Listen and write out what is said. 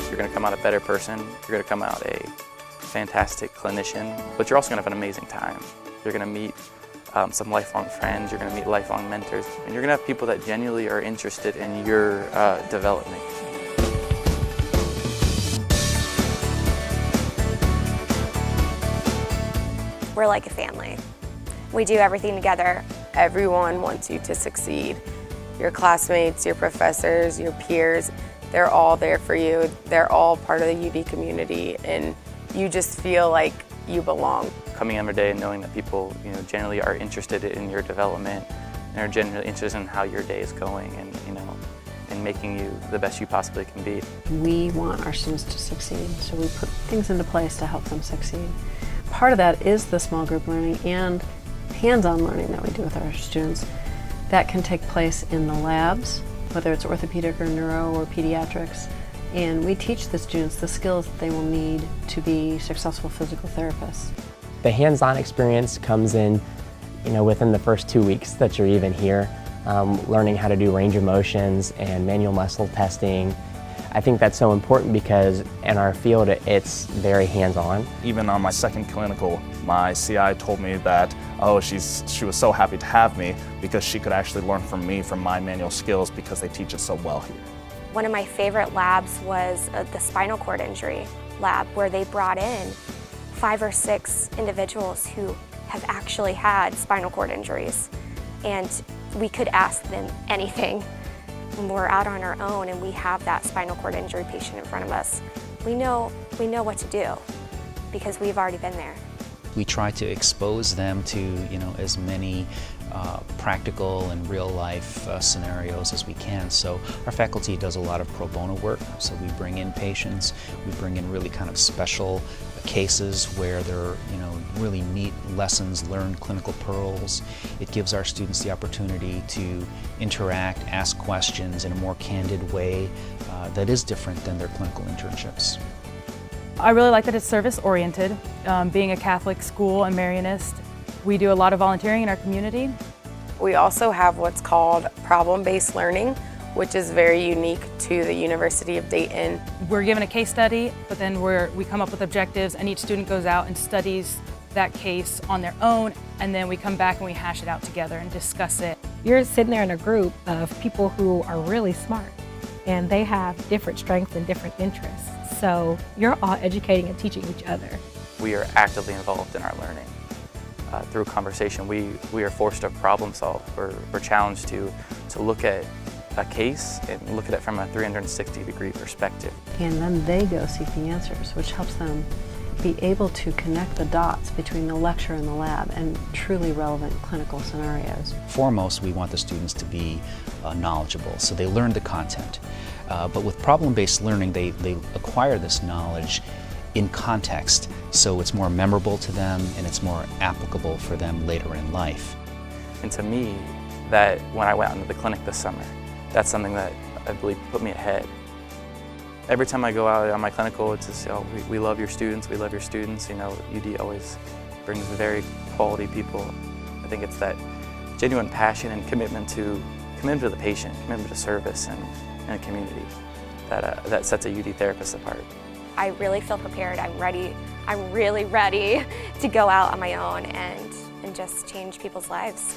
You're going to come out a better person, you're going to come out a fantastic clinician, but you're also going to have an amazing time. You're going to meet some lifelong friends, you're going to meet lifelong mentors, and you're going to have people that genuinely are interested in your development. We're like a family. We do everything together. Everyone wants you to succeed. Your classmates, your professors, your peers, they're all there for you. They're all part of the UD community, and you just feel like you belong. Coming every day and knowing that people, generally are interested in your development and are genuinely interested in how your day is going, and in making you the best you possibly can be. We want our students to succeed, so we put things into place to help them succeed. Part of that is the small group learning and hands-on learning that we do with our students. That can take place in the labs, whether it's orthopedic or neuro or pediatrics, and we teach the students the skills that they will need to be successful physical therapists. The hands-on experience comes in, within the first 2 weeks that you're even here, learning how to do range of motions and manual muscle testing. I think that's so important because in our field it's very hands-on. Even on my second clinical, my CI told me that, she was so happy to have me because she could actually learn from me, from my manual skills, because they teach it so well here. One of my favorite labs was the spinal cord injury lab, where they brought in 5 or 6 individuals who have actually had spinal cord injuries. And we could ask them anything. When we're out on our own and we have that spinal cord injury patient in front of us, we know what to do because we've already been there. We try to expose them to as many practical and real-life scenarios as we can. So our faculty does a lot of pro bono work. So we bring in patients, we bring in really kind of special cases where they're really neat lessons, learned clinical pearls. It gives our students the opportunity to interact, ask questions in a more candid way that is different than their clinical internships. I really like that it's service-oriented. Being a Catholic school and Marianist, we do a lot of volunteering in our community. We also have what's called problem-based learning, which is very unique to the University of Dayton. We're given a case study, but then we come up with objectives, and each student goes out and studies that case on their own, and then we come back and we hash it out together and discuss it. You're sitting there in a group of people who are really smart, and they have different strengths and different interests. So you're all educating and teaching each other. We are actively involved in our learning. Through conversation, we are forced to problem solve. We're challenged to look at a case and look at it from a 360-degree perspective. And then they go seek the answers, which helps them be able to connect the dots between the lecture and the lab and truly relevant clinical scenarios. Foremost, we want the students to be knowledgeable, so they learn the content. But with problem-based learning, they acquire this knowledge in context, so it's more memorable to them and it's more applicable for them later in life. And to me, that when I went out into the clinic this summer, that's something that I believe put me ahead. Every time I go out on my clinical, it's just, we love your students, we love your students. UD always brings very quality people. I think it's that genuine passion and commitment to the patient, commitment to service and a community that sets a UD therapist apart. I really feel prepared. I'm really ready to go out on my own and just change people's lives.